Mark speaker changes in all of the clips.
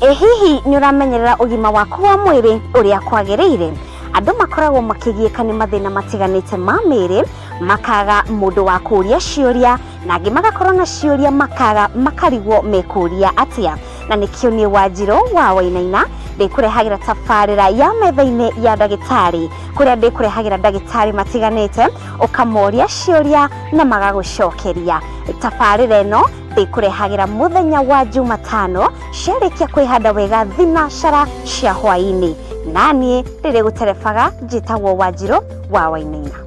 Speaker 1: Hihi ni uramenyerera ugima waku wa mwiri uria kwagiriire? Andu makoragwo makigieka ni mathina matiganite ma miri, makaga mundu wa kuria ciuria, na angi magakorwo na ciuria makaga makarigwo mekuria atia. Na nikio ni Wanjiru wa Wainaina ndikurehagira tafarira ya Metha-Ini ya Ndagitari, kuria ndikurehagira ndagitari matiganite ukamoria ciuria na magagucokeria. Tafarira eno ndikurehagira muthenya wa Jumatano ciarikia kwihanda wega thinacara cia hwaini. Nani riri guterefaga njitagwo Wanjiru wa Wainaina.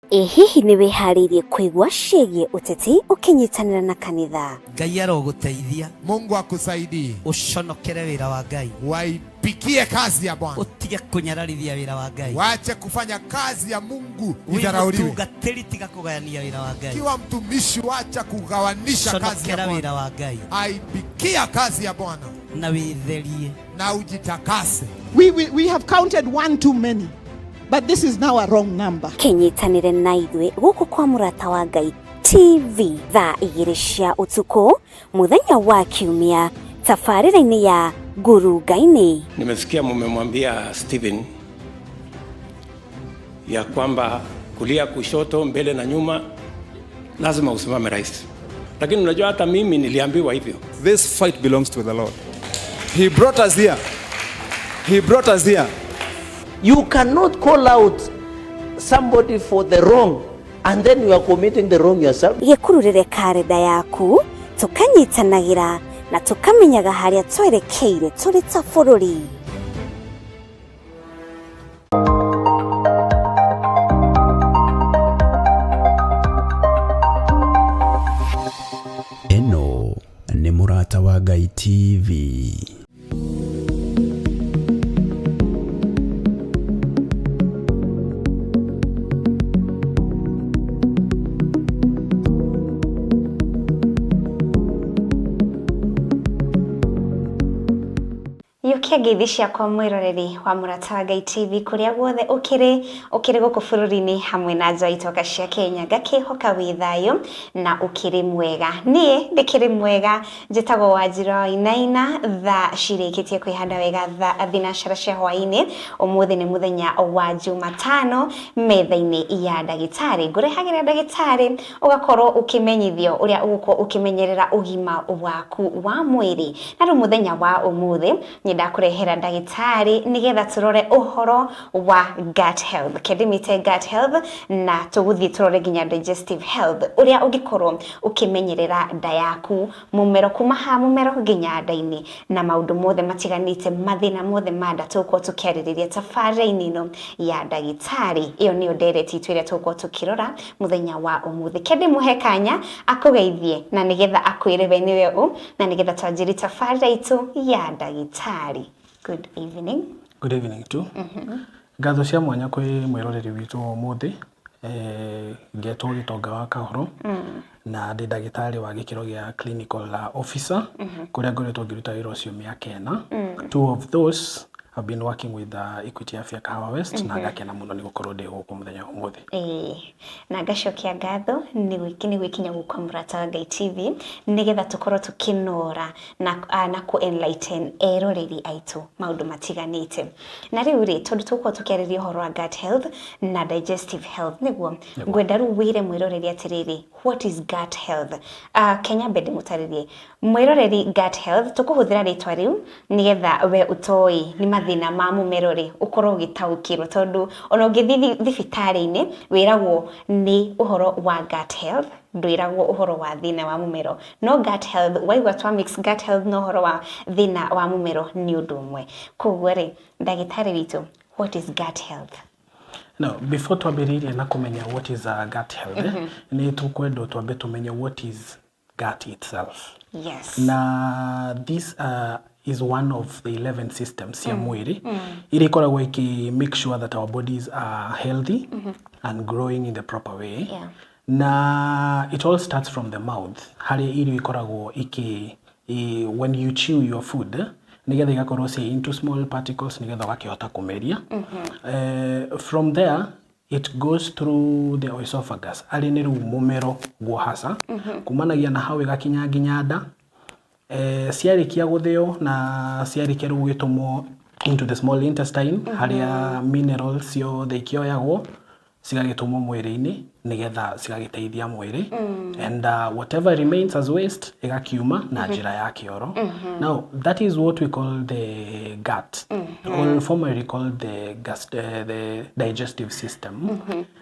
Speaker 1: Hihi ni wihariirie kuigwa ciĩgie uteti ukinyitanira na kanitha?
Speaker 2: Ngai aroguteithia.
Speaker 3: Mungu akusaidie.
Speaker 2: Uconokere wira wa Ngai.
Speaker 3: Waipikie kazi ya Bwana.
Speaker 2: Utige kunyararithia wira wa Ngai.
Speaker 3: Waache kufanya kazi ya Mungu idharauliwe.
Speaker 2: Utungatiri tiga kugayania wira wa Ngai.
Speaker 3: Kiwa mtumishi waacha kugawanisha kazi ya Bwana.
Speaker 2: Wira wa Ngai.
Speaker 3: Aipikia kazi ya Bwana.
Speaker 2: Na witherie.
Speaker 3: Na ujitakase.
Speaker 4: We have counted one too many. But this is now a wrong number.
Speaker 1: Kinyitanire na ithwe guku kwa Murata wa Ngai TV thaa 2 cia utuku muthenya wa Kiumia tafarira-ini ya Nguru Ngai-ini.
Speaker 5: Nimesikia mmemwambia Stephen ya kwamba kulia kushoto mbele na nyuma lazima usimame rais. Lakini unajua hata mimi niliambiwa hivyo.
Speaker 6: This fight belongs to the Lord. He brought us here. He brought us here.
Speaker 7: You cannot call out somebody for the wrong and then you are committing the wrong yourself.
Speaker 1: Yekururire karenda yaku tukanyitanagira na tukamenyaga haria twerekeire turi ta bururi.
Speaker 8: Eno ni Murata wa Ngai TV.
Speaker 1: Ngeithisha kwa mwiroreri wa Murata wa Ngai TV kuria guothe ukiri guku bururi-ini hamwe na nja itoka cia Kenya, ngakihoka wi thayo na ukiri mwega. Nie ndikiri mwega, njitagwo Wanjiru wa Wainaina, thaa cirikitie kwihanda wega thinacara cia hwaini. Umuthi ni muthenya wa Jumatano, Metha-Ini ya Ndagitari. Ngurehagira ndagitari ugakorwo ukimenyithio uria uguko ukimenyerera ugima waku wa mwiri. Na ru muthenya wa umuthi kurehera ndagitari nigetha turore uhoro wa gut health, kedimite gut health, na tuguthi turore ginya digestive health uria ungikorwo ukimenyerera nda yaku mumero kuma ha mumero ginya nda-ini na maundu mothe matiganite mathina mothe manda tukwo tukiaririria tafarira-ini no ya ndagitari. Iyo niyo ndereti twire tukwo tukirora muthenya wa umuthi. Kedi muhekanya akugeithie na nigetha akwire we niwe u na nigetha twanjiri tafarira itu ya ndagitari. Good evening.
Speaker 9: Good evening too. Ngatho cia mwanya kwi mwiroreri witu umuthi ngetwo gitonga wa kahoro na ndi ndagitari wa gikiro gia clinical officer kuria ngoretwo ngiruta wira ucio miaka 4. Two of those I've been working with Equity Afya Kahawa West na ngakena muno ni gukorwo ndi guku muthenya umuthi.
Speaker 1: Na ngacokia ngatho ni gwikinya guku Murata wa Ngai TV nigetha tukorwo tukinora na ku enlighten eroreri aitu maundu matiganite. Na riu ri tondu tukwo tukiariria uhoro wa gut health na digestive health niguo ngwenda ru wire mwiroreri atiriri, what is gut health? Kenya bede mutaririe mwiroreri gut health tukuhuthira ritwa riu nigetha we utoi ni mathina ma mumerori ukorwo gitaukirwo tondu ona ungithi thibitari-ini wiragwo ni uhoro wa gut health, ndwiragwo uhoro wa thina wa mumero. No gut health waigwa twa mix gut health no uhoro wa thina wa mumero ni undu umwe. Koguo ri ndagitari witu, what is gut health?
Speaker 9: Now, before twambiririe na kumenya what is gut health, ni tukwenda twambe tumenye what is gut itself.
Speaker 1: Yes.
Speaker 9: Na this is one of the 11 systems ya mwiri. Ili ikoragwo iki make sure that our bodies are healthy and growing in the proper way. Na it all starts from the mouth. Haria irio ikoragwo when you chew your food, nigetha igakorwo into small particles nigetha wakihota kumeria. From there it goes through the esophagus. Ari ni mumero guohasa. Kumanagia na hau igakinya nginya nda. Ciarikia guthio na ciarikia gugitumo into the small intestine, haria minerals ciothe ikioyagwo cigagitumwo mwiri-ini nigetha cigagiteithia mwiri, and whatever remains as waste igakiuma na njira ya kioro. Now that is what we call the gut, or formerly called the digestive system.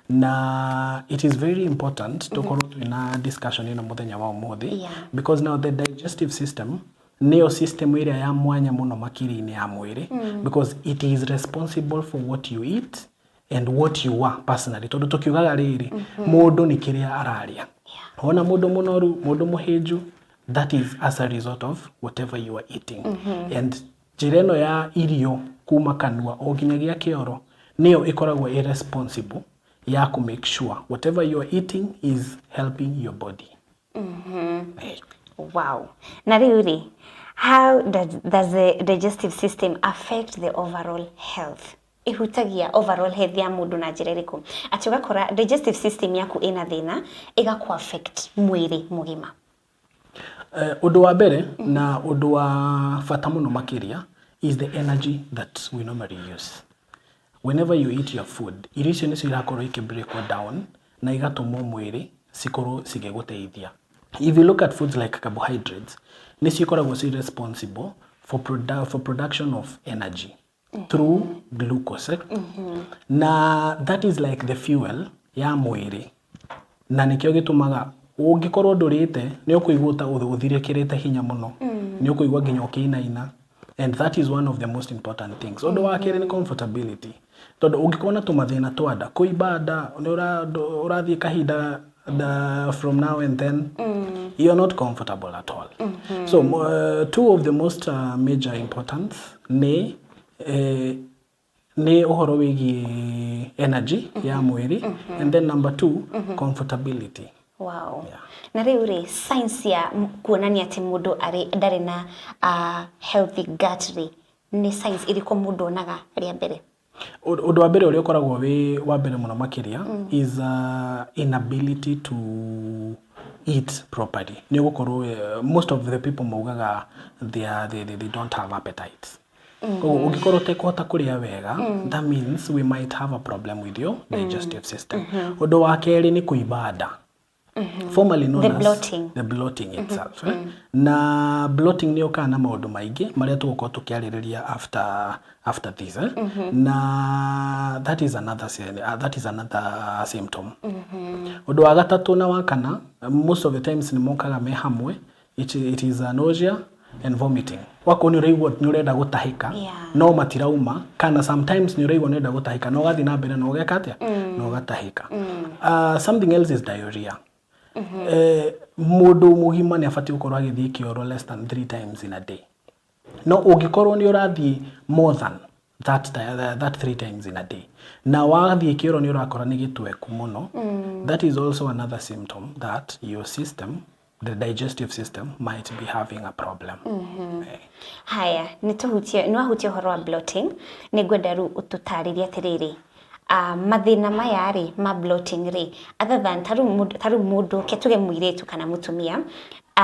Speaker 9: Na it is very important to korwo twina discussion ino muthenya wa umuthi, because now the digestive system neo system iria ya mwanya muno makiri-ini ya mwiri, because it is responsible for what you eat and what you are personally. Tondu tukiugaga riri mundu ni kiria araria, ona mundu munoru, mundu muhiju, that is as a result of whatever you are eating. And jireno ya irio kuma kanua o ginyagia kioro neo ikoragwo irresponsible ya ku make sure whatever you are eating is helping your body.
Speaker 1: Wow. Na riuri, how does the digestive system affect the overall health? Ihutagia overall health ya mundu na njira iriku? Ati ugakora digestive system yaku ina thina igaku affect mwiri mugima.
Speaker 9: Undu wa mbere na undu wa bata muno makiria is the energy that we normally use. Whenever you eat your food, irio icio nicio irakorwo ikibreakwo down na igatumwo mwiri cikorwo cigiguteithia. If you look at foods like carbohydrates, nicio ikoragwo responsible for production of energy through glucose. Na that is like the fuel ya mwiri. Na nikio gitumaga ungikorwo ndurite ni ukuigua ta uthirekirite hinya muno, ni ukuigua nginya ukinaina, and that is one of the most important things. Undu wa keri ni comfortability. Tondu ungikona tumathina twanda kuimba nda, ni urathie kahinda from now and then, you're not comfortable at all. So two of the most major importance ni uhoro wigi energy ya mwiri, and then number 2 comfortability.
Speaker 1: Wow. Yeah. Na riuri science ya kuonania ati mundu ndari na healthy gut ri ni science iriko mundu onaga ria mbere?
Speaker 9: Undu wa mbere uria ukoragwo wi wa mbere muno makiria is inability to eat properly. Ni gukorwo most of the people maugaga they don't have appetite. Ugikorwo tekuhota kuria wega, that means we might have a problem with your digestive system. Undu wa keri ni kuimba nda. Formerly known as the bloating itself. Na bloating ni oka na maundu maingi maria tugukorwo tukiaririria after this. Na that is another symptom. Undu wa gatatu na wa kana, most of the times ni mokaga me hamwe. It is nausea and vomiting. Wako ni uraigua ni urenda gutahika, no matirauma, kana sometimes ni uraigua ni urenda gutahika no gathi na mbere no geka atia no gatahika. Something else is diarrhea. Mundu mugima ni afati gukorwo agithie kioro less than 3 times in a day. No ungikorwo ni urathie more than that 3 times in a day, na wathie kioro ni urakora ni gitweku muno, that is also another symptom that your system, the digestive system, might be having a problem.
Speaker 1: Haya, nwahutie horo wa bloating, ni gwenda ru ututariria atiriri. Mathina maya ri ma bloating ri, other than taru mundu ketuge muiretu kana mutumia,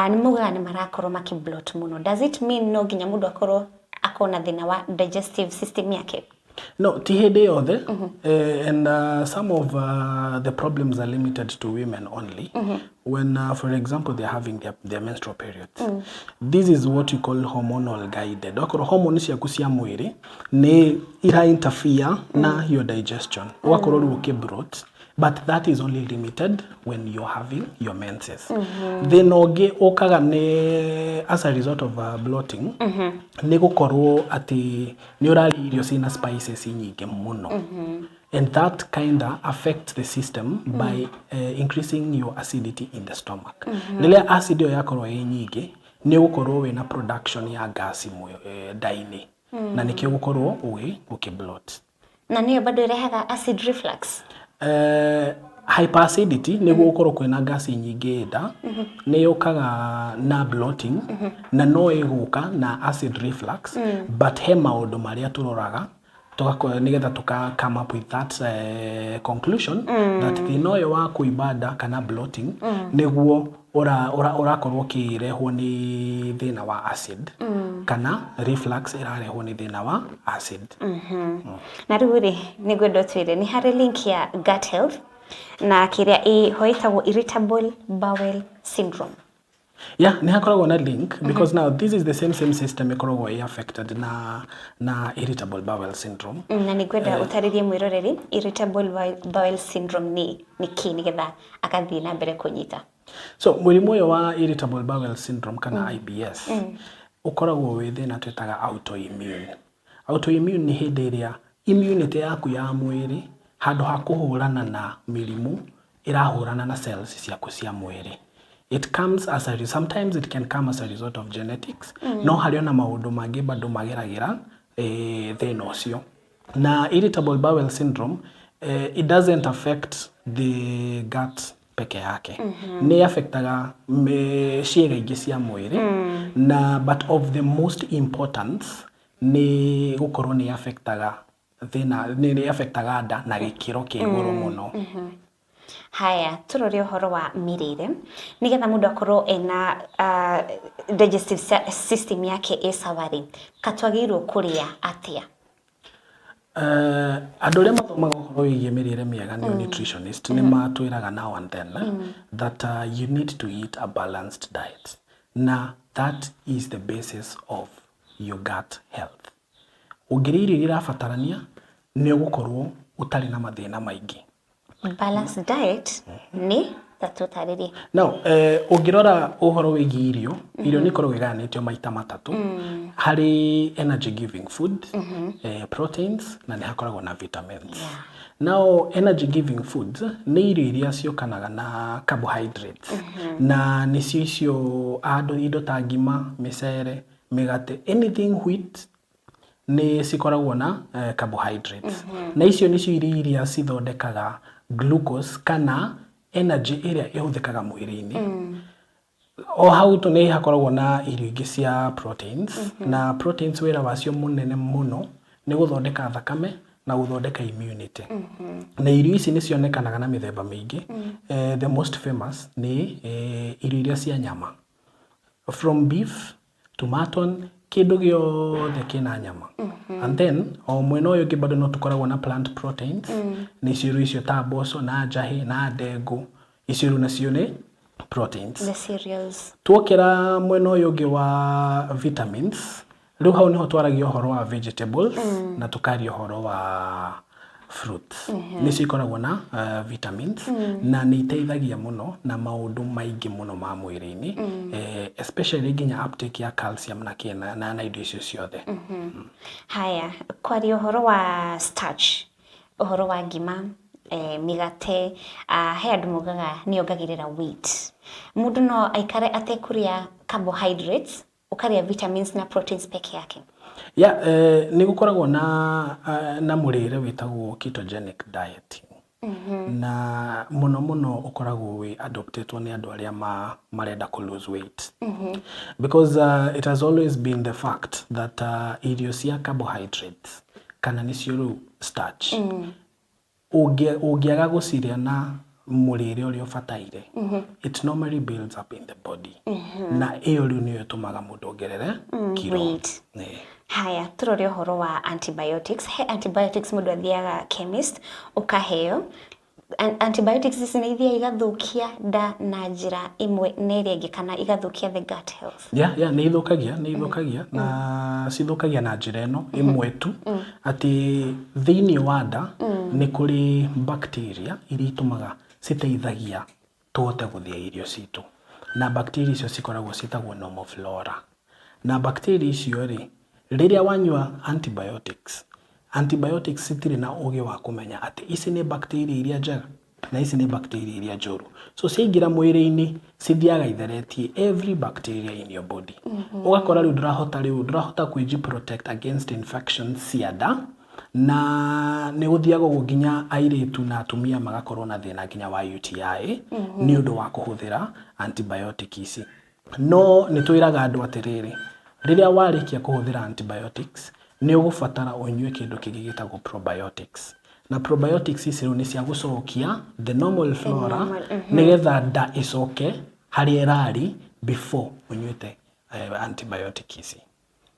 Speaker 1: ni mugaga ni marakorwo makibloat muno. Does it mean no ginya mundu akorwo akona thina wa digestive system yake?
Speaker 9: No, tihede yothe, and some of the problems are limited to women only. When, for example, they're having their menstrual periods. This is what you call hormonal guided. Wakoro hormones ya kusia mwiri ne ira interfere na your digestion. Wakoro ruke bloat, but that is only limited when you're having your menses. Then okaga ne as a result of bloating, ne gukorwo ati ni urari irio sina spices nyingi muno. And that kinda affects the system by increasing your acidity in the stomach. Nile acid yo yakorwo nyingi ni gukorwo we na production ya gas daini. Na nikio gukorwo ukibloat.
Speaker 1: Na niyo bado irehaga acid reflux?
Speaker 9: Hyperacidity niguo ukorwo kwina gasi nyingi nda ni yukaga na bloating na no iguka na acid reflux but he maundu maria turoraga nigetha tuka come up with that conclusion that thina uyu wa kuibada kana bloating niguo urakorwo kirehwo ni thina wa acid kana reflux irarehwo ni thina wa acid.
Speaker 1: Na riu nigwenda twire ni hari link ya gut health na kiria hoitagwo irritable bowel syndrome.
Speaker 9: Yeah, ni hakoragwo na link because now this is the same system ikoragwo affected na irritable bowel syndrome.
Speaker 1: Na nigwenda utaririe mwiroreri irritable bowel syndrome ni kini getha akathii na mbere kunyita.
Speaker 9: So murimu uyu wa irritable bowel syndrome kana IBS ukoragwo wi thina twitaga autoimmune. Autoimmune ni hindi iria immunity yaku ya mwiri handu ha kuhurana na mirimu irahurana na cells ciaku cia mwiri. It comes as a sometimes it can come as a result of genetics. No hari ona maundu mangi bado mageragira thina ucio. Na irritable bowel syndrome it doesn't affect the gut peke yake. Ni affectaga ciega ingi cia mwiri na but of the most importance ni gukorwo ni affectaga thina ni affectaga nda na gikiro kia iguru muno.
Speaker 1: Haya, turore uhoro wa mirire nigetha mundu akorwo ena digestive system yake savari katwagirwo kuria atia.
Speaker 9: Andu aria mathomaga uhoro wigie mirire miega ni nutritionist ni matwiraga now and then that you need to eat a balanced diet. Na that is the basis of your gut health. Ungiririo irabatarania ni ugukorwo utari na mathina maingi.
Speaker 1: Balanced diet ni tatutariri.
Speaker 9: Now, ungirora uhoro wigi irio ni korwo iganitio maita matatu. Hari energy giving food, proteins na ni hakoragwo na vitamins. Now, energy giving foods ni irio iria ciokanaga na carbohydrates. Na nicio icio indo ta ngima, micere, migate, anything wheat ni cikoragwo na carbohydrates. Na icio nicio iria cithondekaga glucose kana energy iria ihuthikaga mwiri-ini. O hau tu ni hakoragwo na irio ingi cia proteins na proteins wira wacio munene muno ni guthondeka thakame na guthondeka immunity. Na irio ici ni cionekanaga na mithemba mingi. The most famous ni irio iria cia nyama. From beef to mutton, kindu giothe kina nyama. And then o mwena uyu ngi bado no tukoragwo na plant proteins. Ni icio icio ta mboco na njahi na ndengu. Icio nacio ni proteins.
Speaker 1: The cereals.
Speaker 9: Tuokera mwena uyu ngi wa vitamins. Riu hau niho twaragia uhoro wa vegetables na tukaria uhoro wa fruits. Nicio ikoragwo na vitamins na ni iteithagia muno na maundu maingi muno ma mwiri-ini, especially nginya uptake ya calcium na kina na indo icio ciothe.
Speaker 1: Haya, kwaria uhoro wa starch, uhoro wa ngima, migate, he andu mugaga ni ongagirira weight. Mundu no aikare atekuria carbohydrates, ukaria vitamins na proteins peke yake.
Speaker 9: Ni gukoragwo na murire witagwo ketogenic dieting. Na muno ukoragwo we adopted ni andu aria marenda ku lose weight. Because it has always been the fact that irio cia carbohydrates kana nicio starch ungiaga guciria na murire uria ubataire, it normally builds up in the body. Na iyo riu niyo tumaga mundu ongerere kilo.
Speaker 1: Haya, turore uhoro wa antibiotics. He antibiotics mundu athiaga chemist ukaheo. Antibiotics ici ni ithia igathukia nda na njira imwe na iria ingi kana igathukia the gut health.
Speaker 9: Ni ithukagia na cithukagia na njira ino imwe tu ati thiini wa nda ni kuri bacteria iria itumaga citeithagia tuhote guthia irio citu. Na bacteria icio cikoragwo citagwo normal flora. Na bacteria icio riria wanyua antibiotics citiri na ugi wa kumenya ati ici ni bacteria iria njega na ici ni bacteria iria njuru. So ciingira mwiri-ini cithiaga itheretie every bacteria in your body. Ugakora riu ndurahota kwijiprotect against infections cia nda na nĩ gũthiaga nginya airĩtu na atumia magakorwo na thĩna nginya wa UTI nĩ ũndũ wa kũhũthĩra antibiotic ici. No nĩ twĩraga andũ atĩrĩrĩ, rĩrĩa warĩkia kũhũthĩra antibiotics nĩ ũgũbatara ũnyue kĩndũ kĩngĩ gĩtagwo probiotics. Na probiotics ici nĩ cia gũcokia the normal flora nĩgetha nda ĩcoke harĩa ĩrarĩ before ũnyuĩte antibiotic ici.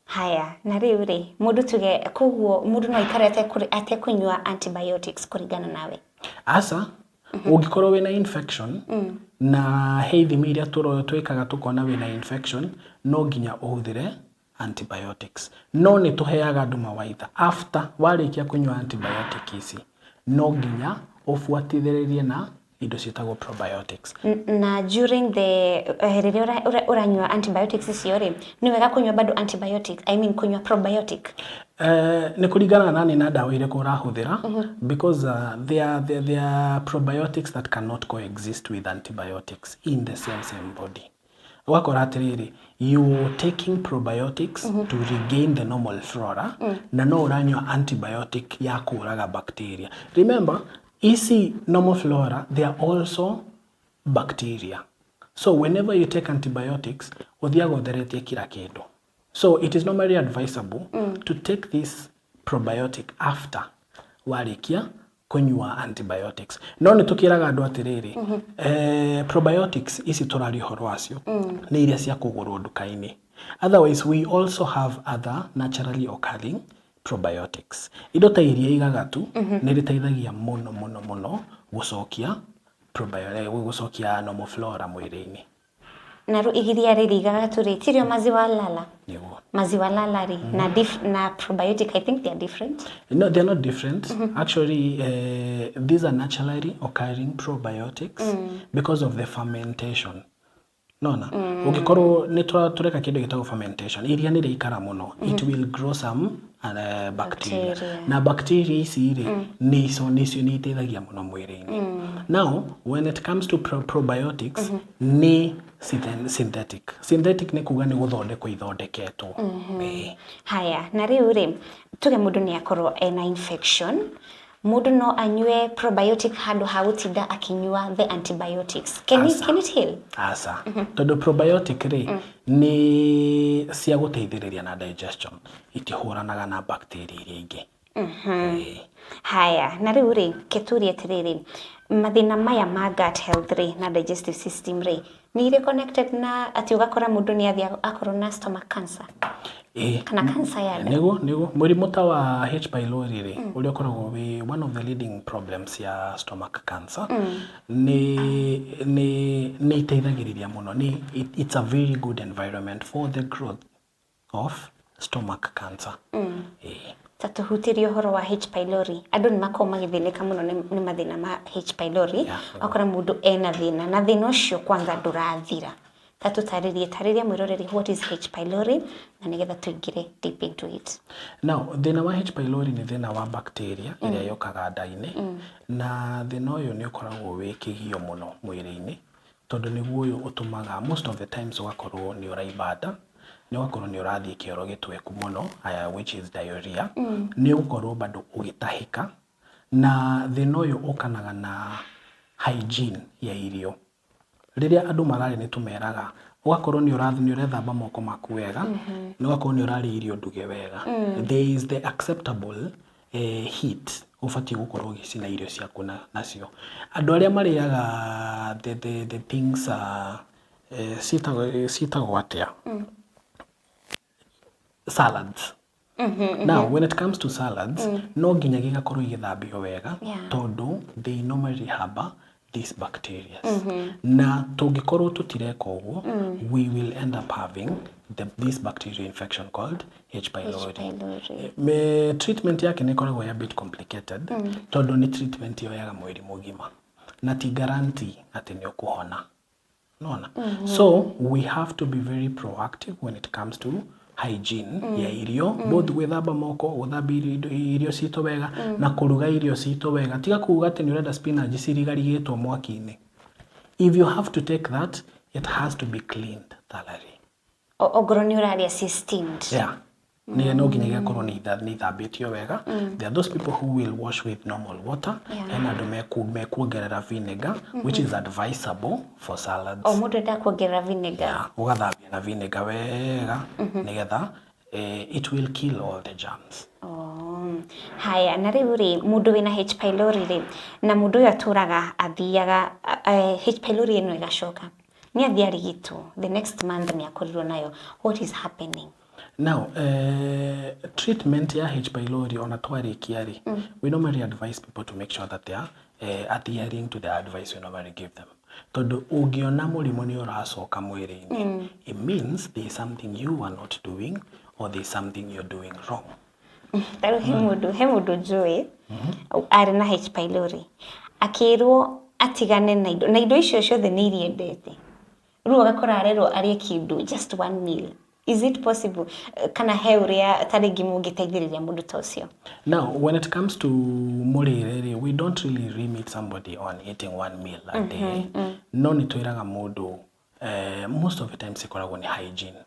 Speaker 1: Haya, na rĩu rĩ, mũndũ tuge koguo mũndũ no aikare atekũnyua antibiotics kũringana nawe?
Speaker 9: Aca, ũngĩkorwo wĩna infection na he ithimi iria twĩkaga tũkona wĩna infection, no nginya ũhũthĩre antibiotics. No nĩ tũheaga andũ mawaitha after warĩkia kũnyua antibiotic ici, no nginya ũbuatithĩrĩrie na indo ciĩtagwo probiotics.
Speaker 1: Na during the rĩrĩa ũranyua antibiotics icio rĩ, nĩ wega kũnyua bado antibiotics, I mean kũnyua probiotic?
Speaker 9: Nĩ kũringana nani na ndawa irĩkũ ũrahũthĩra, because there are probiotics that cannot coexist with antibiotics in the same body. Wakora atĩrĩrĩ, you taking probiotics to regain the normal flora, na no ũranyua antibiotic ya kũraga bacteria. Remember, easy normal flora, they are also bacteria. So whenever you take antibiotics, uthiaga utheretie kila kĩndũ. So it is normally advisable to take this probiotic after warĩkia kũnyua antibiotics. No nĩ tũkĩraga andũ atĩrĩrĩ, probiotics ici tũrari ũhoro wacio nĩ iria cia kũgũrwo nduka-inĩ. Otherwise, we also have other naturally occurring probiotics. Indo ta iria igagatu nĩ rĩteithagia mũno gũcokia gũcokia normal flora mwĩrĩ-inĩ.
Speaker 1: Na iria rĩrĩ igagatu rĩ, tirio maziwa lala?
Speaker 9: Nĩguo.
Speaker 1: Maziwa lala rĩ, na probiotic, I think they are different?
Speaker 9: No, they are not different. Actually, these are naturally occurring probiotics because of the fermentation. Nona, ũngĩkorwo nĩ tũreka kĩndũ gĩtagwo fermentation, iria nĩ rĩikara mũno, it will grow some bacteria. Na bacteria ici rĩ, nĩcio nĩ iteithagia mũno mwĩrĩ-inĩ. Now, when it comes to probiotics, nĩ synthetic. Synthetic nĩ kuga nĩ gũthondekwo ithondeketwo.
Speaker 1: Haya, na rĩu rĩ, tuge mũndũ nĩ akorwo ena infection, mũndũ no anyue probiotic handũ ha gũtinda akinyua the antibiotics. Can it heal?
Speaker 9: Asa. Tondũ probiotic rĩ, nĩ cia gũteithĩrĩria na digestion. Itihũranaga na bacteria iria ingĩ.
Speaker 1: Haya, na rĩu rĩ, keturie atĩrĩrĩ, mathĩna maya ma gut health rĩ na digestive system rĩ, nĩ irĩ connected na atĩ ũgakora mũndũ nĩ athiĩ akorwo na stomach cancer? Kana cancer ya nda?
Speaker 9: Nĩguo, mũrimũ ta wa H. pylori rĩ, ũrĩa ũkoragwo wĩ one of the leading problems ya stomach cancer, nĩ iteithagĩrĩria mũno. It's a very good environment for the growth of stomach cancer.
Speaker 1: Ta tuhutirie ũhoro wa H. pylori, andũ nĩ makoragwo magĩthĩnĩka mũno nĩ mathĩna ma H. pylori, akora mũndũ ena thĩna na thĩna ũcio kwanza ndũrathira. Ta tarĩria mwĩroreri what is H. pylori na nĩgetha tũingĩre deep into it.
Speaker 9: Now, thĩna wa H. pylori nĩ thĩna wa bacteria ĩrĩa yokaga nda-inĩ, na thĩna ũyũ nĩ ũkoragwo wĩ kĩgio mũno mwĩrĩ-inĩ, tondũ nĩguo ũyũ ũtũmaga most of the times ũgakorwo nĩ ũraimba nda, nĩ ũgakorwo nĩ ũrathiĩ kĩoro gĩtweku mũno, which is diarrhea, nĩ ũgũkorwo bado ũgĩtahĩka, na thĩna ũyũ ũkanaga na hygiene ya irio. Rĩrĩa andũ mararĩ nĩ tũmeraga, ũgakorwo nĩ ũrethamba moko maku wega, nĩ ũgakorwo nĩ ũrarĩa irio nduge wega. There is the acceptable heat ũbatiĩ gũkorwo ũgĩcina irio ciaku nacio. Andũ arĩa marĩaga the things ciitagwo atĩa? Salads. Now, when it comes to salads, no nginya gĩgakorwo igĩthambio wega, tondũ they normally harbor these bacteria. Na tũngĩkorwo tũtireka ũguo, we will end up having this bacterial infection called H. pylori. Treatment yake nĩ ĩkoragwo a bit complicated, tondũ nĩ treatment yoyaga mweri mũgima, na ti guarantee atĩ nĩ ũkũhona. So we have to be very proactive when it comes to hygiene ya irio, both gwĩthamba moko, gũthambia irio citũ wega, na kũruga irio citũ wega. Tiga kuuga atĩ nĩ ũrenda spinach cirigarigĩtwo mwaki-inĩ. If you have to take that, it has to be cleaned thoroughly.
Speaker 1: Ongorwo nĩ ũrarĩa steamed.
Speaker 9: Ni no nginya gĩkorwo nĩ ithambĩtio wega. There are those people who will wash with normal water and andũ mekuongerera vinegar which is advisable for salads.
Speaker 1: O mũndũ ndakuongerera vinegar.
Speaker 9: Ũgathambia na vinegar wega nigetha it will kill all the germs.
Speaker 1: Haya, na rĩu rĩ mũndũ wĩna H pylori rĩ na mũndũ ũyũ atũraga athiaga H pylori ĩno ĩgacoka nĩ athiĩ arigitwo the next month nĩ akorirwo nayo, what is happening?
Speaker 9: Now, treatment ya H pylori ona twarĩkia rĩ, we normally advise people to make sure that they are adhering to the advice we normally give them. Tondu ũngĩona mũrimũ nĩ ũracoka mwĩrĩ-inĩ, it means there is something you are not doing or there is something you're doing wrong.
Speaker 1: Taru he mũndũ njũĩ arĩ na H pylori akĩrwo atigane na indo icio ciothe nĩ iria endete, rĩu agakora arerwo arĩe kĩndũ just one meal. Is it possible? Kana he ũrĩa tarĩngĩ mũngĩteithĩrĩria mũndũ ta ũcio?
Speaker 9: Now, when it comes to mũrĩre, we don't really limit somebody on eating one meal a day. No nĩ twĩraga mũndũ most of the time cikoragwo nĩ hygiene.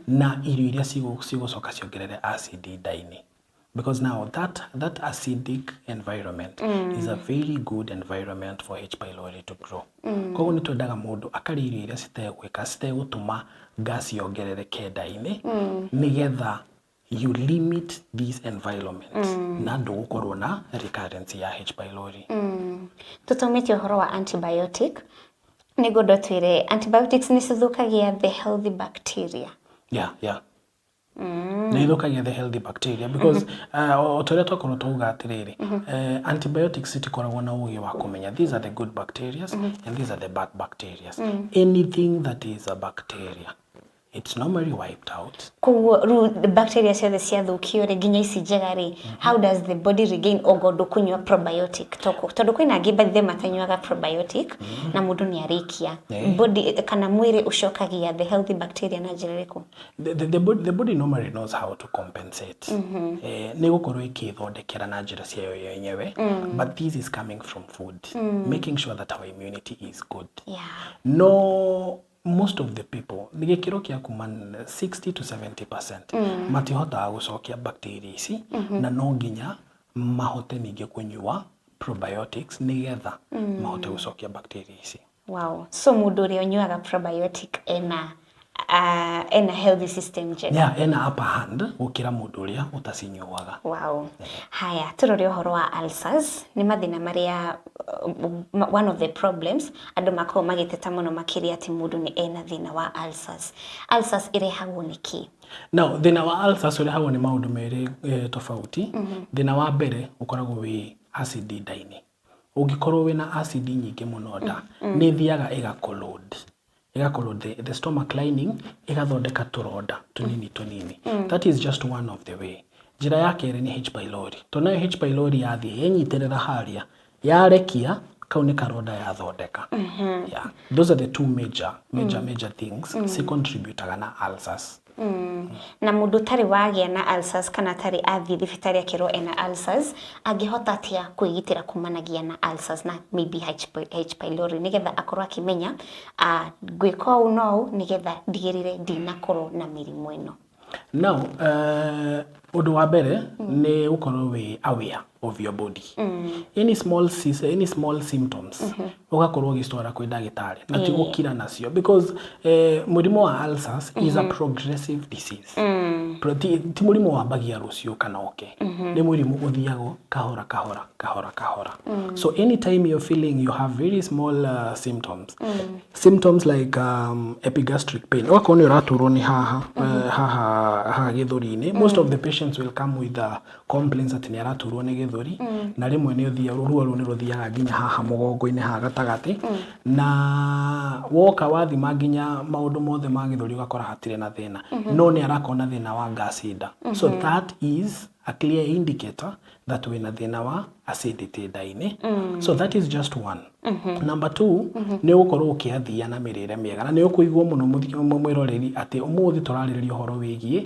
Speaker 9: Na irio iria cigũcoka ciongerere acid nda-inĩ. Because now that acidic environment is a very good environment for H pylori to grow. Koguo nĩ twendaga mũndũ akarĩa irio iria citegũtũma gas yongerereke nda-inĩ nigetha you limit these environments na ndũgũkorwo na recurrence ya H pylori.
Speaker 1: Tũtũmĩte ũhoro wa antibiotic nĩguo ndotwĩre antibiotics nĩ cithũkagia the healthy bacteria.
Speaker 9: Yeah. Nĩ ithũkagia the healthy bacteria because otorĩa twakorwo twauga atĩrĩrĩ, antibiotics itikoragwo na ũgĩ wa kũmenya these are the good bacteria and these are the bad bacteria. Anything that is a bacteria, it's normally wiped out.
Speaker 1: Koguo the bacteria ciothe ciathũkio rĩ nginya ici njega rĩ, how does the body regain ogondo kunywa probiotic? Tondũ kwĩna angĩ bathĩ matanyuaga probiotic na mũndũ nĩ arĩkia body kana mwĩrĩ ũcokagia the healthy bacteria na njĩra ĩrĩkũ?
Speaker 9: The body normally knows how to compensate. Nĩ gũkorwo ĩkĩthondekera na njĩra ciayo yenyewe, but this is coming from food, making sure that our immunity is good. No, most of the people, nĩ gĩkĩro kĩa kuma 60 to 70% matihotaga gũcokia bacteria ici na no nginya mahote ningĩ kũnyua probiotics nigetha mahote gũcokia bacteria ici.
Speaker 1: Wow, so mũndũ ũrĩa ũnyuaga probiotic ena healthy system njega.
Speaker 9: Yeah, ena upper hand gũkĩra mũndũ ũrĩa ũtacinyuaga.
Speaker 1: Wow. Haya, tũrore ũhoro wa ulcers, nĩ mathĩna marĩa one of the problems andũ makoragwo magĩteta mũno makĩria atĩ mũndũ nĩ ena thĩna wa ulcers. Ulcers ĩrehagwo nĩ kĩ?
Speaker 9: Now, thĩna wa ulcers ũrehagwo nĩ maũndũ merĩ tofauti. Thĩna wa mbere ũkoragwo wĩ acid nda-inĩ. Ũngĩkorwo wĩna acid nyingĩ mũno nda, nĩ thiaga the stomach lining igathondeka tũronda tunini. That is just one of the way. Njĩra ya kerĩ nĩ H pylori. Tondũ H pylori yathiĩ yenyitĩrĩra harĩa, yarekia kau nĩ karonda yathondeka. Yeah. Those are the two major things contributaga na ulcers.
Speaker 1: Na mũndũ tarĩ wagĩa na ulcers kana tarĩ athiĩ thibitarĩ akĩrwo ena ulcers angĩhota atĩa kwĩgitĩra kumanagia na ulcers na maybe H pylori nigetha akorwo akĩmenya gwĩka ũũ no ũũ nigetha ndigĩrĩre ndinakorwo na mĩrimũ ĩno?
Speaker 9: Now, ũndũ wa mbere nĩ gũkorwo wĩ aware of your body. Any small symptoms ũgakorwo ũgĩcitwara kwĩ ndagĩtarĩ na ti gũkira nacio because mũrimũ wa ulcers is a progressive disease. Ti mũrimũ wambagia rũciũ kana oke. Nĩ mũrimũ ũthiaga kahora. So anytime you're feeling you have very small symptoms like epigastric pain, ũgakorwo nĩ ũraturwo nĩ haha gĩthũri-inĩ. Most of the patients will come with complaints atĩ nĩ araturwo nĩ gĩthũri na rĩmwe nĩ ũthiaga ruo nĩ rũthiaga nginya haha mũgongo-inĩ ha gatagatĩ na woka wathima nginya maũndũ mothe ma gĩthũri ũgakora hatirĩ na thĩna, no nĩ arakorwo na thĩna wa gas nda. So that is a clear indicator that wĩna thĩna wa acidity nda-inĩ. So that is just one. Number two, nĩ ũgũkorwo ũkĩathia na mĩrĩre mĩega na nĩ ũkũigua mũno mwĩroreri atĩ ũmũthĩ tũrarĩrĩria ũhoro wĩgiĩ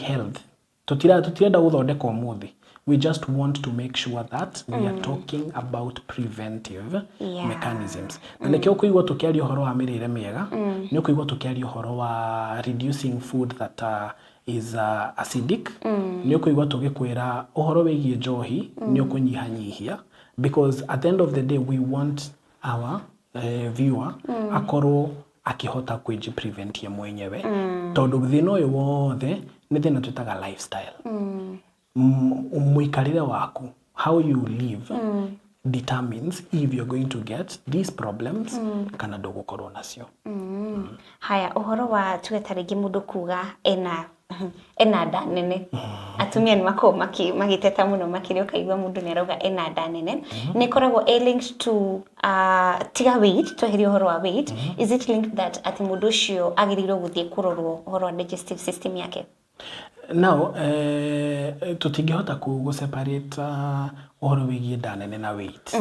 Speaker 9: health. Tũtirenda gũthondeka ũmũthĩ. We just want to make sure that we are talking about preventive mechanisms. Na nĩkĩo kũigua tũkĩaria ũhoro wa mĩrĩre mĩega, nĩ kũigua tũkĩaria ũhoro wa reducing food that is acidic ni ukuigwa tugikwira uhoro wigie njohi ni ukunyihanyihia because at the end of the day we want our viewer akorwo akihota kwiji prevent ye mwenyewe tondu thina uyu wothe ni thina twitaga lifestyle muikarire waku how you live determines if you're going to get these problems kana ndugukorwo nacio.
Speaker 1: Haya uhoro wa tugetarigi mundu kuga ena nda nene atumia ni mako magiteta muno makiri ukaigwa mundu ni arauga ena nda nene ni koragwo linked to tiga weight tweheria uhoro wa weight is it linked that ati mundu ucio agirirwo guthie kurorwo uhoro wa digestive system yake?
Speaker 9: Now tutingihota ku separate uhoro wigie nda nene na weight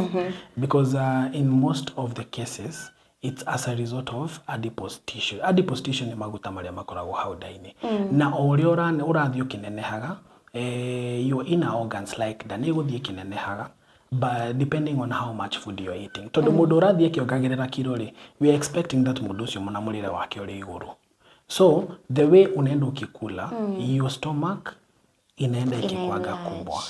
Speaker 9: because in most of the cases it's as a result of adipose tissue. Adipose tissue ni maguta maria makoragwo hau nda-ini. Na uria urathio kinenehaga your inner organs like nda ni guthie kinenehaga but depending on how much food you're eating. Tondu mundu urathie kiongagirira kilo ri we are expecting that mundu ucio muna murire wake uri iguru. So the way unaenda ukikula your stomach inaenda ikikwaga kubwa.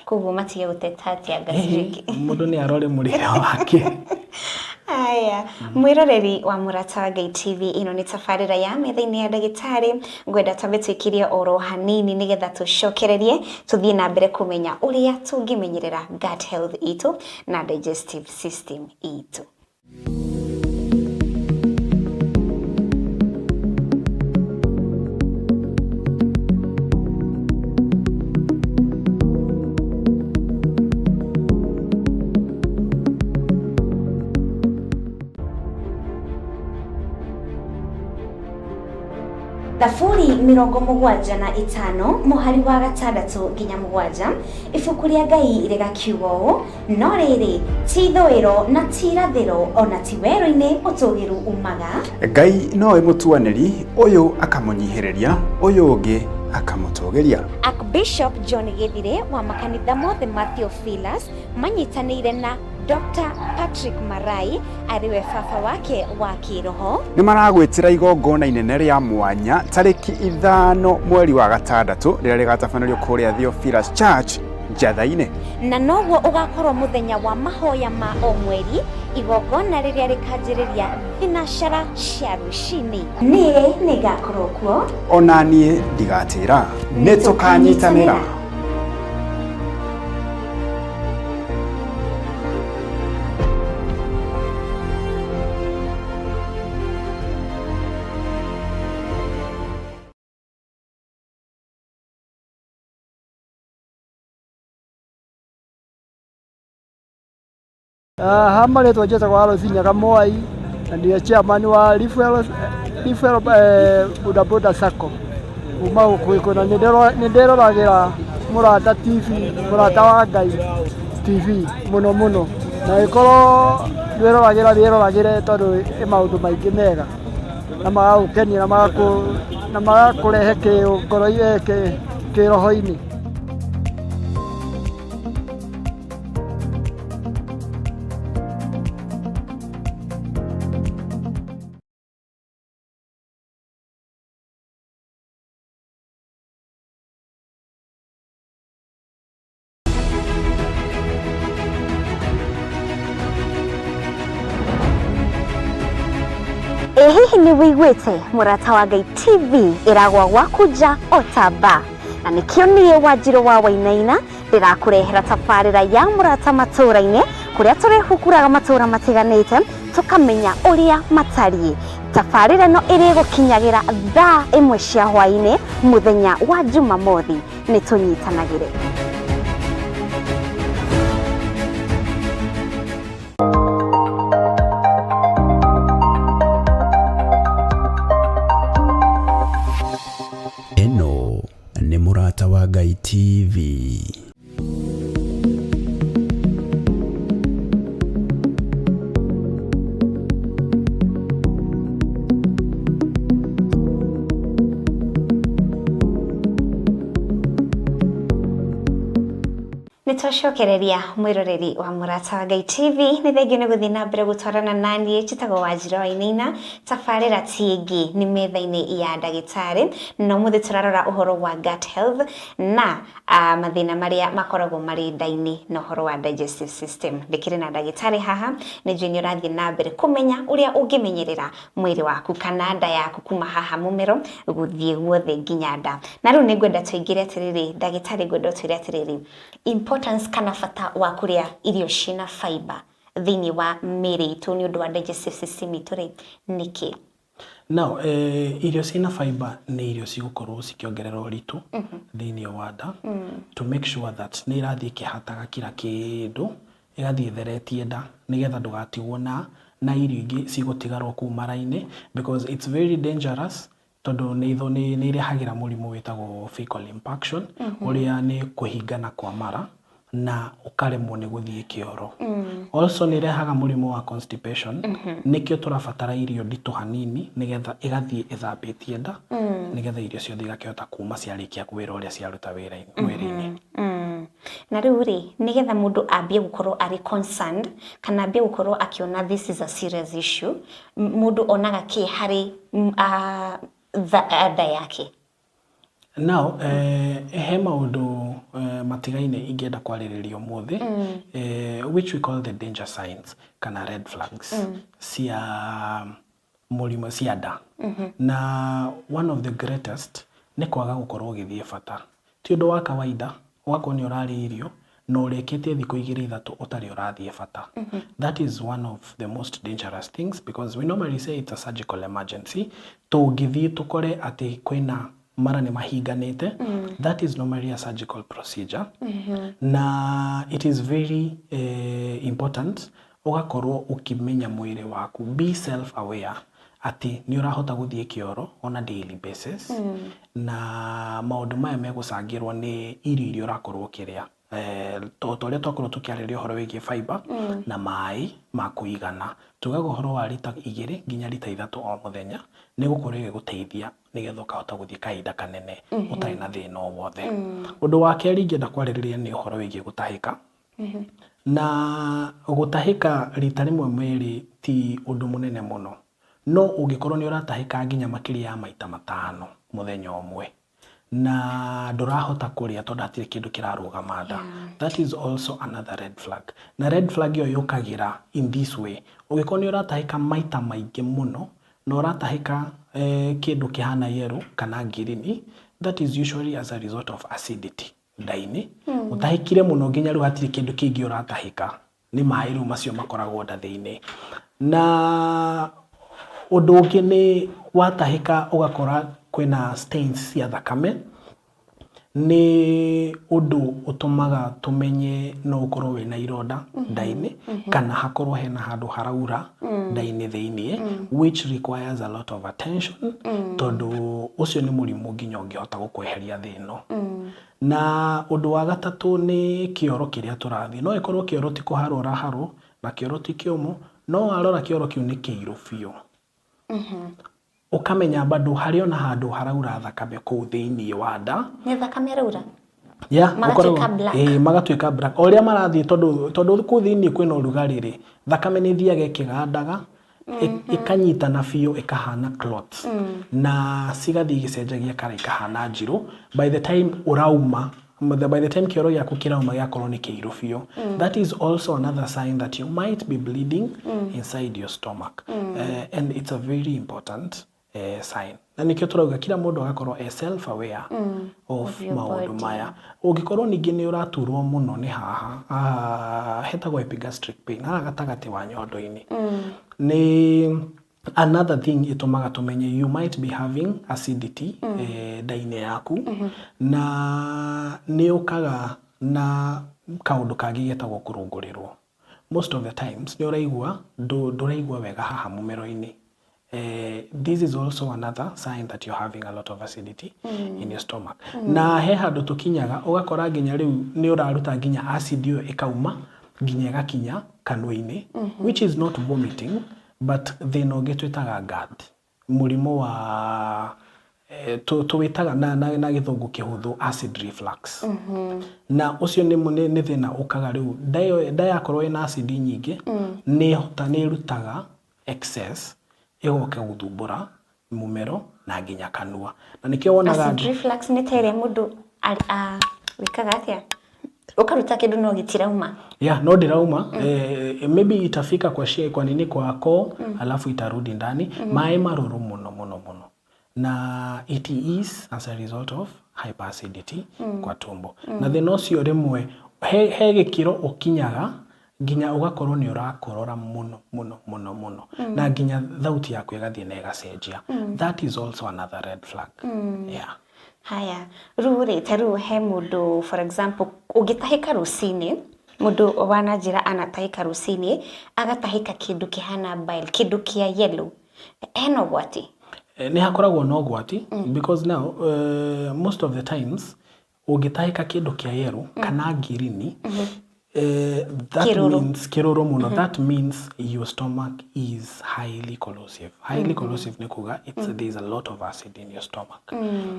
Speaker 1: Kubwa matige gutetatia gastriki.
Speaker 9: Mundu ni arore murire wake.
Speaker 1: Aya, mwiroreri wa Murata wa Ngai TV ino ni tafarira ya Metha-Ini ya Ndagitari ngwenda tambe twikirie oro hanini nigetha tucokererie tuthie na mbere kumenya uria tungimenyerera gut health itu na digestive system itu. Thaburi 75 muhari wa gatandatu nginya mugwanja ibuku ria Ngai rigakiugo no riri ti ithwiro na ti irathiro ona ti wero-ini utugiru umaga
Speaker 8: Ngai no imutuaniri uyu akamunyihereria uyu ungi akamutogeria.
Speaker 1: Archbishop John Githire wa makanitha mothe Matthew Philas manyitanire na Dr. Patrick Marai ariwe baba wake wa kiroho
Speaker 8: ni maragwitira igongona inene ria mwanya tariki 5 mweri wa gatandatu riria rigatabanĩrio kuria Theophilus Church Njatha-ini
Speaker 1: na noguo ugakorwo muthenya wa mahoya ma o mweri igongona riria rikanjiriria thinacara cia rucini nie nigakorwo kuo
Speaker 8: ona nie ndigatira nitukanyitanira.
Speaker 10: Hamari twajeta kwa Alozinya Kamwai ndiye chairman wa Referral Boda Sacco uma ukwiko na ndero ragira Murata TV Murata wa Ngai TV muno na ikoro ndero ragira tondu maundu maingi mega na magukenia na magakurehe ngoro yake kiroho-ini.
Speaker 1: Hihi ni wiguite Murata wa Ngai TV iragwa gwakuja otaba na nikio nie Wanjiru wa Wainaina ndirakurehera tabarira ya Murata matura-ini kuria turihukuraga matura matiganite tukamenya uria matari. Tabarira no iri gukinyagira thaa 1 cia hwaini muthenya wa Jumamothi ni tunyitanagire.
Speaker 8: Eno ni Murata wa Ngai TV.
Speaker 1: Nitocokereria mwiroreri wa Murata wa Ngai TV ni thengio ni guthii na mbere gutwarana nani njitagwo Wanjiru Wainaina tabarira tiingi ni metha-ini ya Ndagitari no muthi turarora uhoro wa gut health na mathina maria makoragwo mari ndaini na uhoro wa digestive system ndikire na Ndagitari haha ni juni urathie na mbere kumenya uria ungimenyerera mwiri waku kana nda yaku kuma haha mumero guthie guothe nginya nda na riu ni ngwenda tuingire atiriri Ndagitari ngwenda twire atiriri importance kana fata wa kuria irio cina fiber thini wa miri itu ni undu wa digestive system itu ri niki
Speaker 9: now irio cina fiber ni irio cigukorwo cikiongerera uritu thini wa nda to make sure that ni irathie kihataga kila kindu igathie theretie nda nigetha ndugatigwo na irio ingi cigutigarwo ku mara-ini because it's very dangerous tondu ni irehagira murimu witagwo fecal impaction uria ni kuhingana kwa mara na ukaremwo ni guthie kioro also ni irehaga murimu wa constipation nikio turabatara irio nditu hanini nigetha igathie ithambitie nda nigetha irio ciothe igakihota kuma ciarikia wira uria ciaruta wira-ini
Speaker 1: na riu ri nigetha mundu ambie gukorwo ari concerned kana ambie gukorwo akiona this is a serious issue mundu onaga ki hari nda yake
Speaker 9: now he maundu matigaine ingenda kwariririo muthi which we call the danger signs kana red flags cia murimu cia nda na one of the greatest ni kwaga gukorwo githie bata ti undu wa kawaida ugakorwo ni urari irio no ureketie thiku 2-3 utari urathie bata that is one of the most dangerous things because we normally say it's a surgical emergency tungithie tukore ati kwina mara ni mahinganite that is normally a surgical procedure na it is very important ugakorwo ukimenya mwiri waku be self aware ati ni urahota guthie kioro on a daily basis na maundu maya megucangirwo ni irio urakorwo kiria toria twakorwo tukiariria uhoro wigie fiber na mai ma kuigana tugaga uhoro wa lita 2 nginya lita 3 o muthenya ni gukorwo igiguteithia nigetha ukahota guthie kahinda kanene utari na thina o wothe undu wa keri ngenda kwaririria ni uhoro wigie gutahika na gutahika rita rimwe mweri ti undu munene muno no ungikorwo ni uratahika nginya makiria ya maita 5 muthenya umwe na ndurahota kuria tondu atiri kindu kirarugama nda that is also another red flag na red flag yo yukagira in this way ugikorwo ni uratahika maita maingi muno na uratahika kindu kihana yellow kana green that is usually as a result of acidity ndaini utahikire muno nginya riu hatiri kindu kingi uratahika ni mai riu macio makoragwo nda thiini na undu ungi ni watahika ugakora kwina stains cia thakame ni undu utumaga tumenye no ukorwo wina ironda ndaini kana hakorwo hena handu haraura ndaini thiini which requires a lot of attention tondu ucio ni murimu nginya ungihota gukweheria thino na undu wa gatatu ni kioro kiria turathie no ikorwo kioro ti kuharwo raharwo na kioro ti kiumu no arora kioro kiu ni kiiru biu ukamenya bado hari ona handu haraura thakame ku thiini wa nda
Speaker 1: ni thakame raura
Speaker 9: magatuika black oria marathie tondu ku thiini kwina urugari ri thakame ni thiaga ikigandaga ikanyitana biu ikahana clots na cigathie gicenjagia kara ikahana njiru by the time urauma by the time kioro giaku kirauma giakorwo ni kiiru biu that is also another sign that you might be bleeding inside your stomach and it's a very important sign na nikio turauga kila mundu agakorwo self aware of maundu maya ungikorwo ningi ni uraturwo muno ni haha hetagwo epigastric pain na gatagati wa nyondo-ini ni another thing itumaga tumenye you might be having acidity ndaini yaku na ni ukaga na kaundu kangi getagwo kurungurirwo most of the times ni uraigua nduraigua wega haha mumero-ini this is also another sign that you're having a lot of acidity in your stomach na he handu tukinyaga ugakora nginya riu ni uraruta nginya acid yo ikauma nginya gakinya kanwa-ini which is not vomiting but thina ungi twitaga GERD murimu wa tuwitaga na githungu kihuthu acid reflux. Na ucio ni thina ukaga riu nda yakorwo ina acid nyingi ni rutaga excess igoke guthumbura mumero na nginya kanua. Na nikio wonaga
Speaker 1: acid reflux ni tere mundu wikaga atia ukaruta kindu no gitirauma.
Speaker 9: No ndirauma. Maybe itafika kwa nini kwa koo alafu itarudi ndani. Mai maruru muno. Na it is as a result of hyperacidity kwa tumbo. Na thina ucio rimwe he gikiro ukinyaga nginya ugakorwo ni urakorora muno na nginya thauti yaku igathie na igacenjia. That is also another red flag.
Speaker 1: Haya, rure taru he mundu, for example, ugitahika rucini, mundu wanajira anatahika rucini, agatahika kindu kihana bile, kindu kia yellow. Eno gwati?
Speaker 9: Ni hakoragwo no gwati because now most of the times ugitahika kindu kia yellow kana girini, that
Speaker 1: kiruru.
Speaker 9: Means kiruru muno. That means your stomach is highly corrosive. Highly corrosive ni kuga there's a lot of acid in your stomach.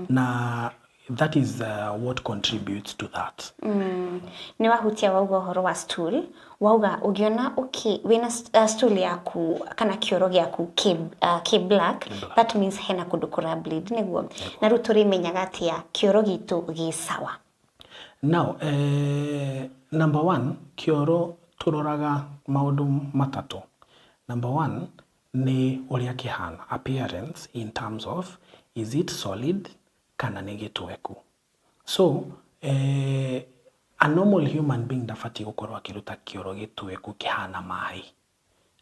Speaker 9: Na that is what contributes to that.
Speaker 1: Ni wahutia wauga horo wa stool, wauga ugiona wina stool yaku kana kioro gyaku ki black, that means hena kudukura bleed niguo. Na ruturi menyaga atia kioro gitu gi sawa.
Speaker 9: Now, number one, kioro turoraga maundu matatu. Number one, ni uria kihana, appearance in terms of is it solid kana ni gitweku. So, a normal human being dafati gukorwo akiruta kioro gitweku kihana mai.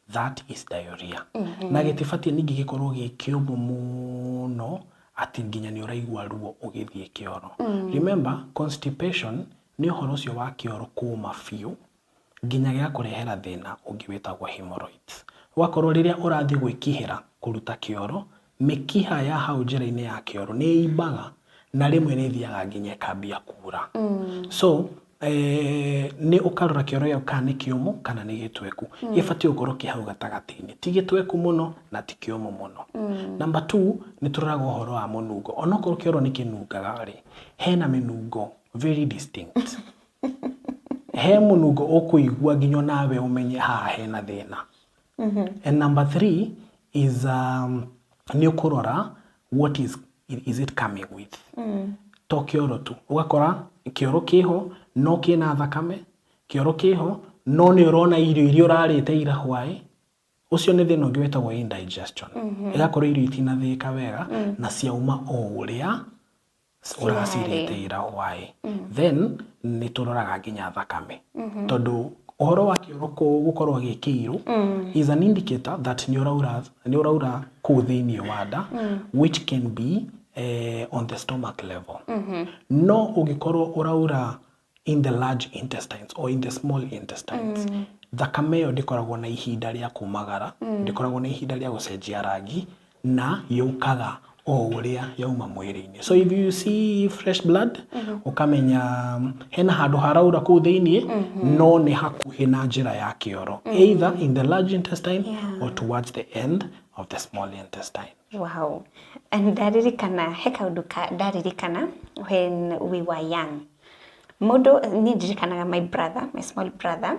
Speaker 9: That is diarrhea. Na gitifati ningi gikorwo gikiumu muno ati nginya ni uraigua ruo ugithie kioro. Remember, constipation ni uhoro ucio wa kioro kuma fiu nginya gya kurehera thina ungi witagwo hemorrhoids. Wakorwo riria urathi gwikihira kuruta kioro, mikiha ya hau njira-ini ya kioro ni imbaga na rimwe ni thiaga nginya kambia kura. So ni ukarora kioro ya kana kiumu kana ni gitweku. Gifati ukorwo ki hau gatagati-ini, ti gitweku muno na ti kiumu muno. Number 2 ni turaga uhoro wa munungo. Onokorwo kioro ni kinungaga ri, hena minungo very distinct. He munungo ukuigua nginya nawe umenye ha hena thina. And number 3 is ni ukurora what is it coming with. To kioro tu ugakora kioro kiho no kina thakame, kioro kiho no ni urona irio urarite ira hwai, ucio ni thina ungi wetagwo indigestion. Igakorwo irio itinathika wega na ciauma o uria uracirite ira hwai. Then ni turoraga nginya thakame tondu uhoro wa kioro gukorwo gikiiru is an indicator that ni uraura ku thiini wa nda, which can be on the stomach level. No ugikorwo uraura in the large intestines or in the small intestines, thakame yo ndikoragwo na ihinda ria kumagara, ndikoragwo na ihinda ria gucenjia rangi na yukaga o uria yauma mwiri-ini. So if you see fresh blood, ukamenya hena handu haraura ku thiini, no ni hakuhi na njira ya kioro, either in the large intestine or towards the end of the small intestine.
Speaker 1: Wow. And daririkana heka uduka daririkana when we were young. Modo ni ndirikanaga my small brother.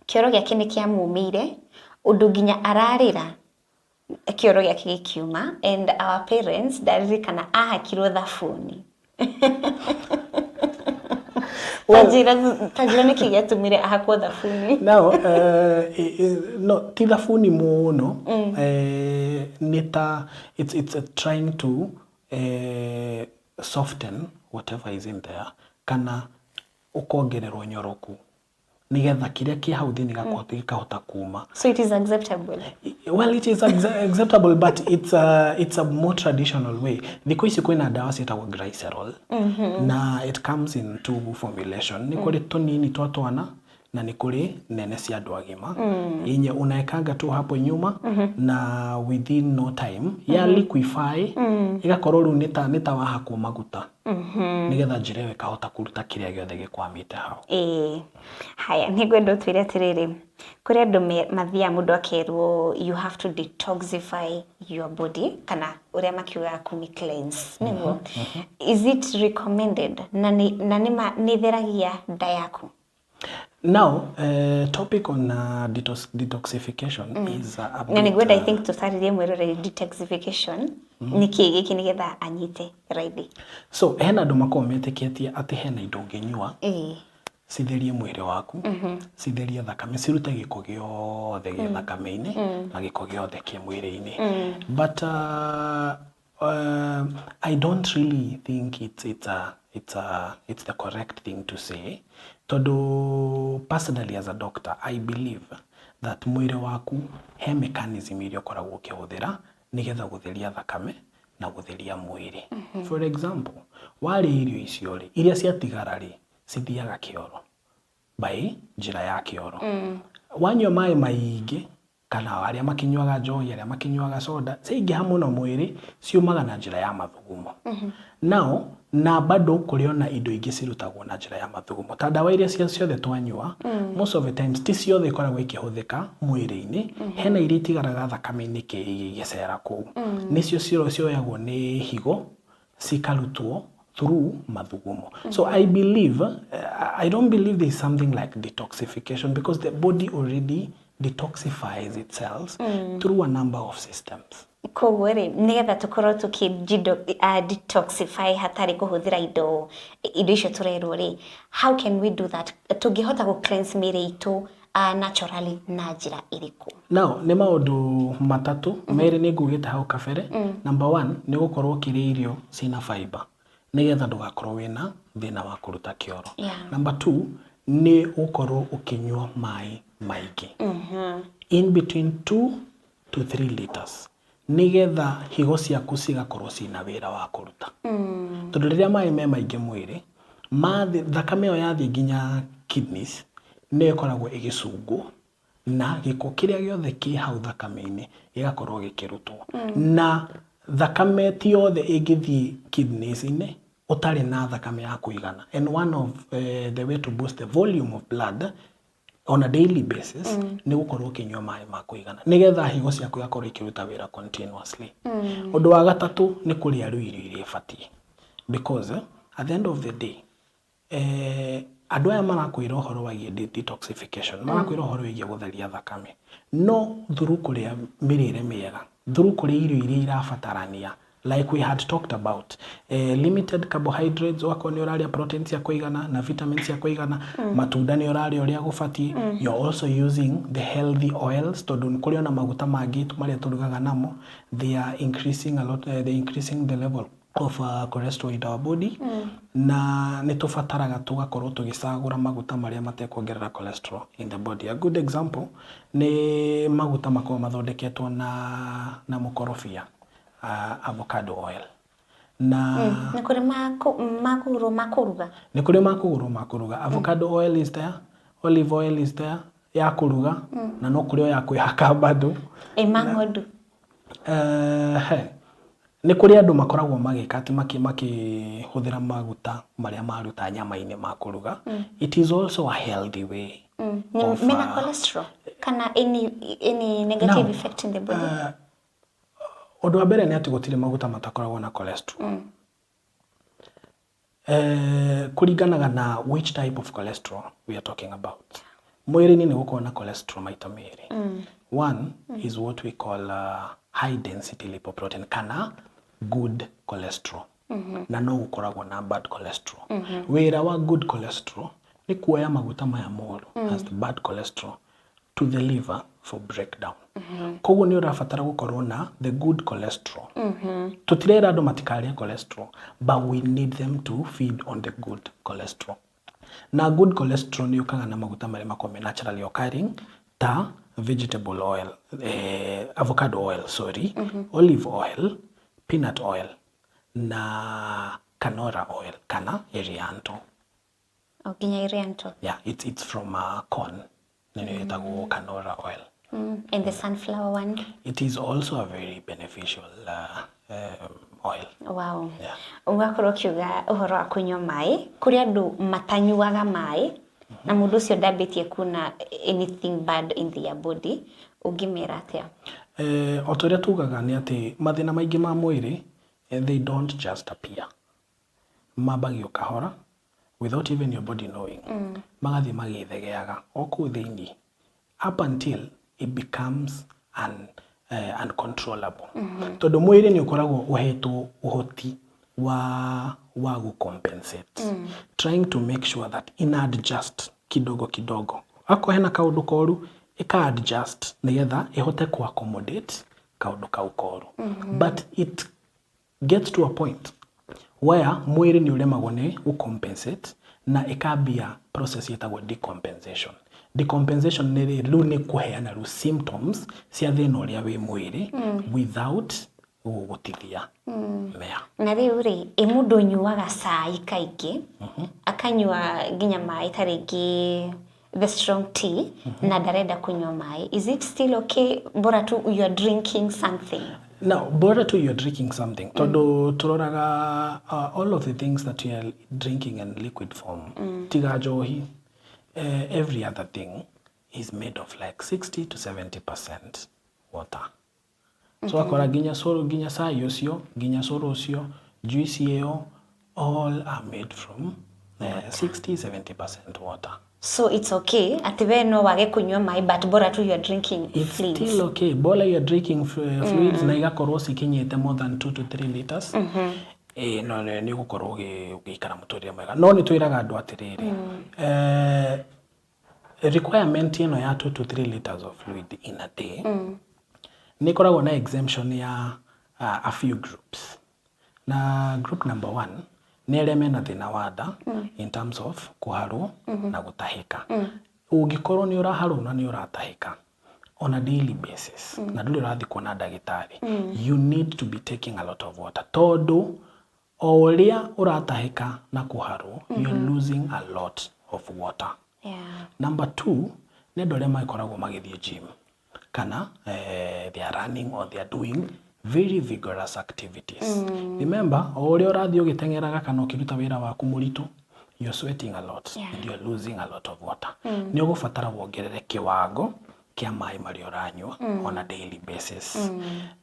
Speaker 1: Kioro gyake ni kiamumire undu nginya ararira kioro gyake gikiuma, and our parents daririkana ahakirwo thabuni. Tajira ni kigatumire ahakwo thabuni.
Speaker 9: Now, no, ti thabuni muno. It's trying to soften whatever is in there. Kana ukongererwo nyoroku nigetha kiria ki hau thini gakahota kuma.
Speaker 1: So it is acceptable?
Speaker 9: Well, it is acceptable, but it's a more traditional way. Thikũ ici kwina dawa cietagwo glycerol, na it comes in two formulation. Ni kuri tunini twa twana na ni kuri nene cia andu agima. Yenye unaekanga tu hapo nyuma na within no time ya liquefy igakorwo ru nita wahakwo maguta. Nigetha njira ĩyo ĩkahota kuruta kiria giothe gikwamite hau.
Speaker 1: Haya, nigwenda twire atiriri. Kuri andu mathia mundu akerwo you have to detoxify your body kana uria makiuga kumi cleanse niguo. Is it recommended na ni theragia nda yaku?
Speaker 9: Now, topic on detoxification is a bit...
Speaker 1: And good, I think to start the detoxification, niki giki nigetha anyite right.
Speaker 9: So, hena andu makometeketie ati hena indo nginyua. Citherie mwiri waku, citherie thakame, cirute giko giothe gi thakame-ini na giko giothe ki mwiri-ini. But I don't really think it's the correct thing to say. Todo personally as a doctor, I believe that mwiri waku he mechanism iria ukoragwo ukihuthira nigetha gutheria thakame na gutheria mwiri. For example, wari irio icio ri iria ciatigara ri cithiaga kioro by njira ya kioro. Wanyua mai maingi kana aria makinywaga njohi aria makinywaga soda ciingiha muno mwiri ciumaga na njira ya mathugumo. Now na bado kuriona indo ingi cirutagwo na njira ya mathugumo ta dawa iria ciothe twanyua most of the times ti ciothe ikoragwo ikihuthika mwiri-ini. Hena iria itigaraga thakame-ini igicera kuu nicio cioyagwo ni higo cikarutwo through mathugumo. So I believe I don't believe there is something like detoxification because the body already detoxifies itself through a number of systems.
Speaker 1: Koguo ri nigetha tukorwo tuki detoxify hatari kuhuthira indo icio turerwo ri, how can we do that? Tungihota ku cleanse miri itu naturally na njira iriku?
Speaker 9: Now ni maundu matatu meri ni ngugite hau kabere. Number 1 ni gukorwo ukiria irio cina fiber nigetha ndugakorwo wina thina wa kuruta kioro. Number 2 ni gukorwo ukinyua mai maingi in between 2 to 3 liters nigetha higo ciaku cigakorwo cina wira wa kuruta. Tondu riria mai me maingi mwiri thakame yo yathie nginya kidneys ni ikoragwo igicungu na giko kiria giothe ki hau thakame-ini igakorwo gikirutwo. Na thakame ti yothe ingithie kidneys-ini utari na thakame ya kuigana. And one of the way to boost the volume of blood on a daily basis ni gukorwo kinyua mai ma kuigana nigetha higo ciaku igakorwo ikiruta wira continuously. Undu wa gatatu ni kuria irio iria ibatie because at the end of the day andu aya marakwira uhoro wa detoxification marakwira uhoro wa gutheria thakame no through kuria mirire miega, through kuria irio iria irabatarania like we had talked about limited carbohydrates, wako ni uraria proteins ya kuigana na vitamins ya kuigana, matunda ni uraria uria gufati. You're also using the healthy oils tondu kuria na maguta mangi tumaria turugaga namo, they are increasing a lot, they increasing the level of cholesterol in our body. Na nitufataraga tugakorwo tugicagura maguta maria matekuongerera cholesterol in the body. A good example ni maguta makoro mathondeketwo na mukorofia, avocado oil. Na
Speaker 1: ni kuri makuguru makuruga.
Speaker 9: Ni kuri makuguru makuruga. Avocado oil is there, olive oil is there ya kuruga na no kuri ya kwihaka bado.
Speaker 1: Mangodu.
Speaker 9: Ni kuri andu makoragwo magika ati makihuthira maguta maria maruta nyama-ini ma kuruga. It is also a healthy way.
Speaker 1: Mena cholesterol kana any negative effect in the body?
Speaker 9: Undu wa mbere ni ati gutire maguta matakoragwo na cholesterol. Kuringanaga na which type of cholesterol we are talking about. Mwiri-ini ni gukorwo na cholesterol maita meri. One is what we call high density lipoprotein kana good cholesterol. Na no gukoragwo na bad cholesterol. Wira wa good cholesterol ni kuoya maguta maya moru as the bad cholesterol to the liver for breakdown. Koguo ni urabatara gukorwo na the good cholesterol. Tutirera andu matikaria cholesterol, but we need them to feed on the good cholesterol. Na good cholesterol ni ukaga na maguta maria makome naturally occurring ta vegetable oil, avocado oil, sorry, olive oil, peanut oil na canola oil kana erianto.
Speaker 1: Oginya erianto.
Speaker 9: Yeah, it's from corn. Nene itago canola oil.
Speaker 1: And the sunflower one?
Speaker 9: It is also a very beneficial oil.
Speaker 1: Wow. Yeah. Ugakorwo kiuga uhoro wa kunywa mai, kuri andu matanyuaga mai, na mundu ucio ndabitie kuna anything bad in their body ungimera atia
Speaker 9: otoria tugaga ni ati mathina maingi ma mwiri they don't just appear mambagio kahora without even your body knowing magathi magithegeaga oku thiini up until it becomes uncontrollable tondu mwiri ni ukoragwo uhetwo uhoti wa compensate trying to make sure that in adjust kidogo ako hena kaundu koru ika adjust nigetha ihote ku accommodate kaundu kau koru but it gets to a point where mwiri ni uremagwo ni compensate na ikambia process yetagwo decompensation ni riu ni kuheana ru symptoms cia thina uria wi mwiri without gutithia mea
Speaker 1: na riu ri mundu nyuaga cai kaingi akanyua nginya mai taringi the strong tea na dareda kunywa mai is it still okay bora tu you are drinking something
Speaker 9: now bora tu you are drinking something todo turoraga all of the things that you are drinking in liquid form tiga njohi every other thing is made of like 60 to 70% water so akora ginya cai ucio ginya coro ucio juice iyo all are made from 60-70% water.
Speaker 1: So it's okay ati we no wage kunywa mai but bora tu you are drinking
Speaker 9: it's
Speaker 1: fluids.
Speaker 9: It's still okay bora you are drinking fluids na igakorwo cikinyete more than 2 to 3 liters. No ni gukorwo ugikara muturire mwega no ni twiraga andu atiriri requirement ino ya 2 to 3 liters of fluid in a day ni koragwo na exemption ya a few groups. Na group number 1 ni arĩa mena thĩna wa nda in terms of kuharwo na gutahika. Ungikorwo ni uraharwo na ni uratahika on a daily basis na nduri urathi kuona ndagitari you need to be taking a lot of water tondu o uria uratahika na kuharwo you're losing a lot of water. Number 2 ni andu arĩa makoragwo magithie gym kana they are running or they are doing very vigorous activities. Remember, all your radio gitengeraga kana ukiruta wira waku muritu, you're sweating a lot and you're losing a lot of water. Ni ugubatara wongerere kiwango kia mai mari uranywa on a daily basis.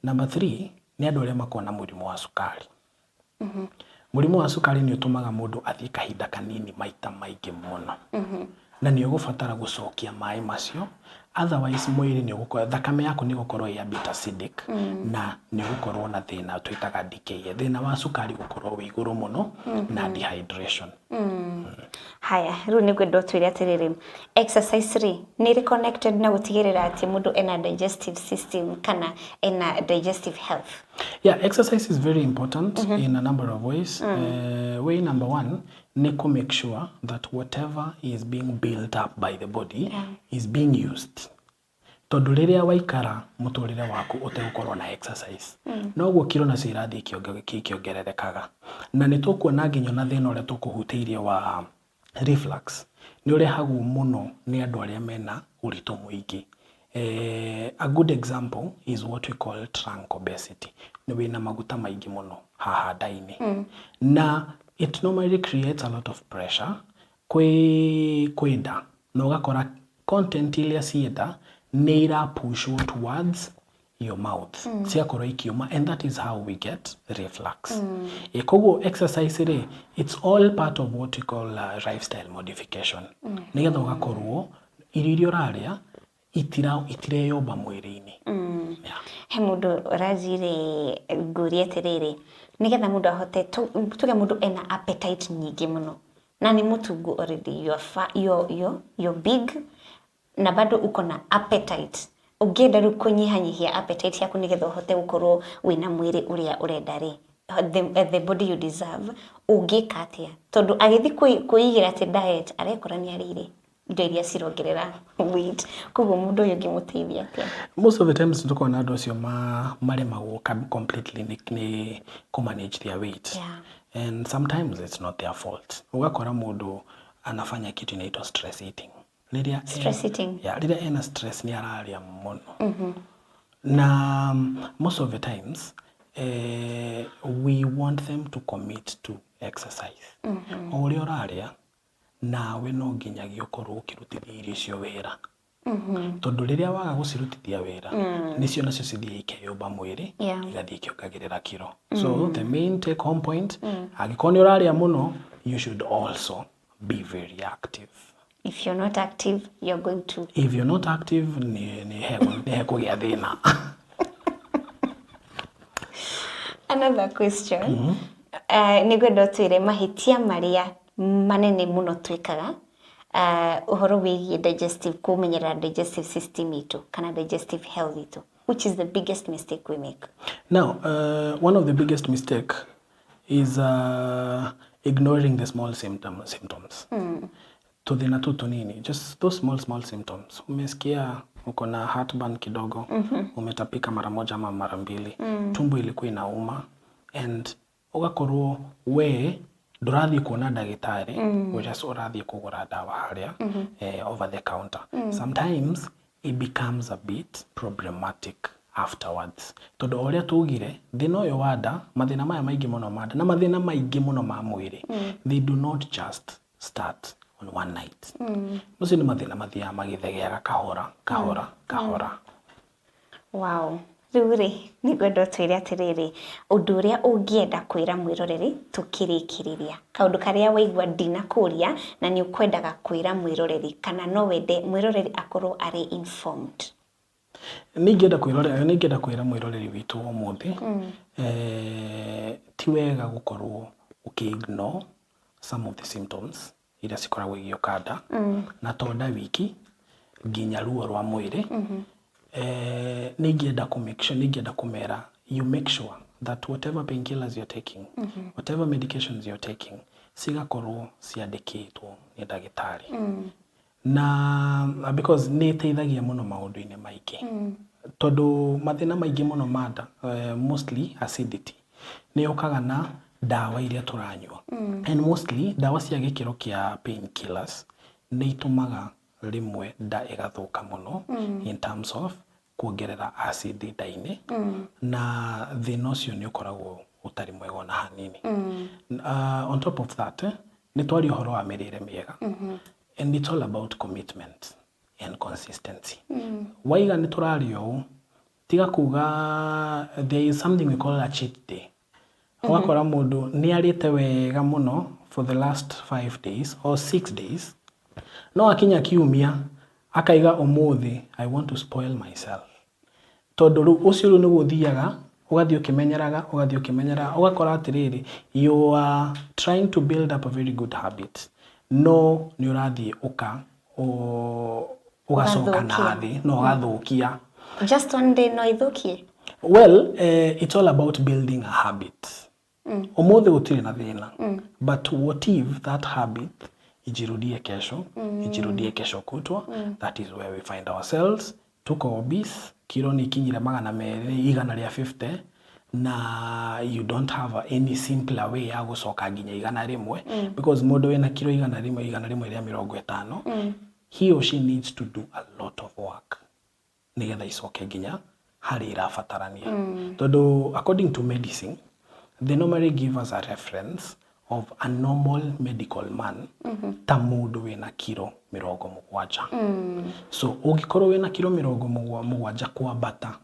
Speaker 9: Number 3, ni andu aria makona murimu wa sukari. Murimu wa sukari ni utumaga mundu athie kahinda kanini maita maingi muno. Na ni ugubatara gucokia mai macio otherwise mwiri ni ugukorwo thakame yaku ni gukorwo ya bit acidic na ni gukorwo na thina twitaga decay thina wa sukari gukorwo wi iguru muno na dehydration.
Speaker 1: Haya riu ni gwendo twire atiriri exercise ni reconnected na gutigirira ati mundu ena digestive system kana ena digestive health.
Speaker 9: Yeah, exercise is very important in a number of ways. Way number 1 ni to make sure that whatever is being built up by the body is being used. Tondu riria waikara muturire waku utegukorwo na exercise no guo kiro na cirathi kiongererekaga na ni tukuona nginyo na thina uria tukuhutiirie wa reflux ni urehagwo muno ni andu aria mena uritu muingi. A good example is what we call trunk obesity. Ni wina maguta maingi muno haha ndaini na it normally creates a lot of pressure kwenda na ugakora content ile cienda ni ira push towards your mouth ciakorwo ikiuma and that is how we get reflux. Koguo exercise ri it's all part of what we call lifestyle modification. Nigetha ugakorwo irio uraria itireyomba mwiri-ini.
Speaker 1: He mundu rajire nguri atiriri nigetha mundu ahote tuge mundu ena appetite nyingi muno na ni mutungu already you're big na bado uko na appetite ungenda ru kunyihanyihia appetite yaku nigetha uhote gukorwo wina mwiri uria urenda ri the body you deserve ungikatia tondu agithi kuigira ati diet arekorania riri indo iria cirongerera weight koguo mundu uyu ngimuteithia atia.
Speaker 9: Most of the times tukona andu acio maremagwo completely ni manage their weight and sometimes it's not their fault. Ugakora mundu anafanya kitu inaitwa stress eating.
Speaker 1: Stress eating.
Speaker 9: Liria ena stress ni araria muno. Na most of the times we want them to commit to exercise. Uri uraria nawe no nginyagia ukorwo ukirutithia irio cio wira tondu riria waga gucirutithia wira nicio nacio cithie ikeyumba mwiri igathie ikiongagirira kiro. So the main take home point, angĩkorwo nĩ ũrarĩa muno, you should also be very active.
Speaker 1: If you're not active, you're going to...
Speaker 9: If you're not active, ni hekũgĩa thĩna.
Speaker 1: Another question. Nĩngwenda ũtwĩre mahĩtia marĩa manene mũno twĩkaga uhoro wĩgiĩ digestive, kũmenyerera digestive system itũ kana digestive health itũ. Which is the biggest mistake we make?
Speaker 9: Now, one of the biggest mistake is ignoring the small symptoms. Tuthina tu tunini, just those small symptoms. Umesikia uko na heartburn kidogo, umetapika mara moja ama mara mbili, tumbo ilikuwa inauma, and ugakorwo we ndurathie kuona ndagitari, we just urathie kugura dawa haria over the counter. Sometimes it becomes a bit problematic afterwards. Todo oria tugire thina uyu wada, mathina maya maingi muno mada na mathina maingi muno ma mwiri, they do not just start on one night. Musi ni mathina mathia magithegeaga kahora.
Speaker 1: Wow. Rĩu-rĩ, nĩngwenda ũtwĩre atĩrĩrĩ, ũndũ ũrĩa ũngĩenda kwĩra mwĩroreri tũkĩrĩkĩrĩria. Kaũndũ karĩa waigua ndinakũria na nĩ ũkwendaga kwĩra mwĩroreri, kana no wende mwĩroreri akorwo arĩ informed.
Speaker 9: Nĩngĩenda kwĩra mwĩroreri witũ ũmũthĩ, ti wega gũkorwo ũkĩ-ignore some of the symptoms iria cikoragwo igĩũka na tonda wiki nginya ruo rwa mwĩrĩ. Nĩngĩenda kumera, you make sure that whatever painkillers you're taking, whatever medications you're taking, cigakorwo ciandĩkĩtwo nĩ ndagĩtarĩ. Na because nĩ ĩteithagia mũno maũndũ-inĩ maingĩ. Tondũ mathĩna maingĩ mũno mada, mostly acidity, nĩ yũkaga na dawa iria tũranyua. And mostly dawa cia gĩkĩro kĩa painkillers nĩ itũmaga rimwe nda ĩgathũka mũno in terms of kuongerera acid nda-inĩ, na thĩna ũcio nĩ ũkoragwo ũtarĩ mwega ona hanini. On top of that, nĩ twaria ũhoro wa mĩrĩre mĩega, and it's all about commitment and consistency. Waiga nĩ tũraria ũũ, tiga kuga there is something we call a cheat day. Wakora mũndũ nĩ arĩte wega mũno for the last 5 days or 6 days, no akinya kiumia akaiga ũmũthĩ I want to spoil myself. Tondũ rĩu ũcio rĩu nĩguo ũthiaga ũgathiĩ ũkĩmenyeraga ũgakora atĩrĩrĩ, you are trying to build up a very good habit, no nĩ ũrathiĩ ũgacoka na thĩ no ũgathũkia.
Speaker 1: Just one day no ithũkie?
Speaker 9: Well, it's all about building a habit. Ũmũthĩ gũtirĩ na thĩna, but what if that habit ijirudie kesho kutwa, that is where we find ourselves. Tuko obese, kilo ni kinyire magana merĩ, igana rĩa 50, na you don't have any simpler way ya gũcoka nginya igana rĩmwe, because mũndũ wĩna kilo igana rĩmwe rĩa 50, he or she needs to do a lot of work nĩgetha icoke nginya harĩ irabatarania. Tondũ according to medicine, they normally give us a reference of a normal medical man, ta mũndũ wĩna kilo 70. So ũngĩkorwo wĩna kilo 70 kwambata,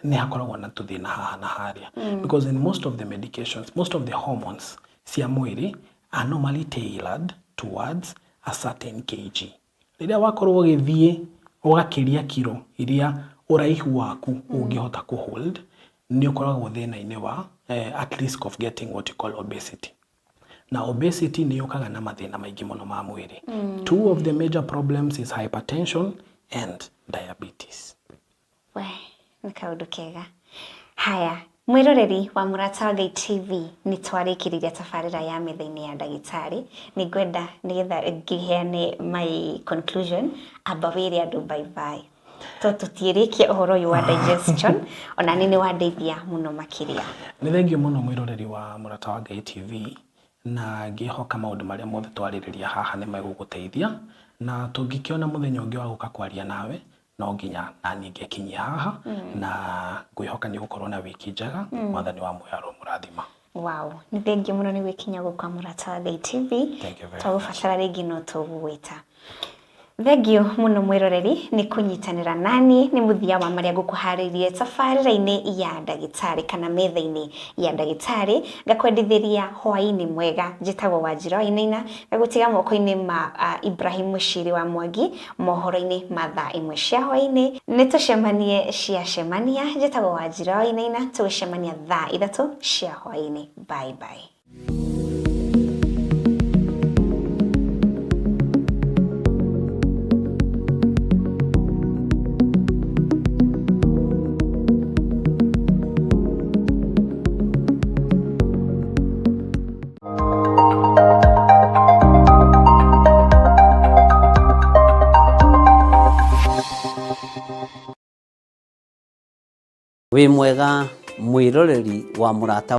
Speaker 9: nĩ hakoragwo na tũthĩna haha na harĩa, because in most of the medications, most of the hormones cia mwĩrĩ are normally tailored towards a certain kg. Rĩrĩa wakorwo ũgĩthiĩ ũgakĩria kilo iria ũraihu waku ũngĩhota kũhold, nĩ ũkoragwo thĩna-inĩ wa at risk of getting what you call obesity. Na obesity nĩ yũkaga na mathĩna maingĩ mũno ma mwĩrĩ. Two of the major problems is hypertension and diabetes.
Speaker 1: We, nĩ kaũndũ kega. Haya, mwĩroreri wa Mũrata wa Ngai TV, nĩ twarĩkĩrĩria tabarĩra ya Metha-Ini ya Ndagĩtarĩ. Nĩ ngwenda nĩgetha ngĩheane my conclusion, amba wĩre andũ bye bye. Tũtiĩrĩkia ũhoro ũyũ wa digestion, ona nĩ wandeithia mũno makĩria.
Speaker 9: Nĩ thengio mũno mwĩroreri wa Mũrata wa Ngai TV, na ngĩhoka maũndũ marĩa mothe twarĩrĩria haha nĩ megũgũteithia, na tũngĩkĩona mũthenya ũngĩ wa gũka kwaria nawe, no nginya nani ngĩkinyia haha, na ngwĩhoka nĩ gũkorwo na wiki njega, Mwathani wa mwĩharo mũrathima.
Speaker 1: Wow, ni thengi muno ni gwikinya gukwa murata wa Ngai TV. Twagubatara ringi no tugwita. Thengio muno mwiroreri ni kunyitanira nani ni muthia wa maria ngukuharirie tabarira-ini ya Ndagitari kana metha-ini ya Ndagitari gakwendithiria hwaini mwega njitagwo Wanjiru Wainaina gagutiga moko-ini ma Ibrahim Mushiri wa Mwangi mohoro-ini ma thaa imwe cia hwaini ni tucemanie cia cemania njitagwo Wanjiru Wainaina tucemania thaa 3 cia hwaini. Bye bye.
Speaker 7: Wĩ mwega mwĩroreri wa mũrata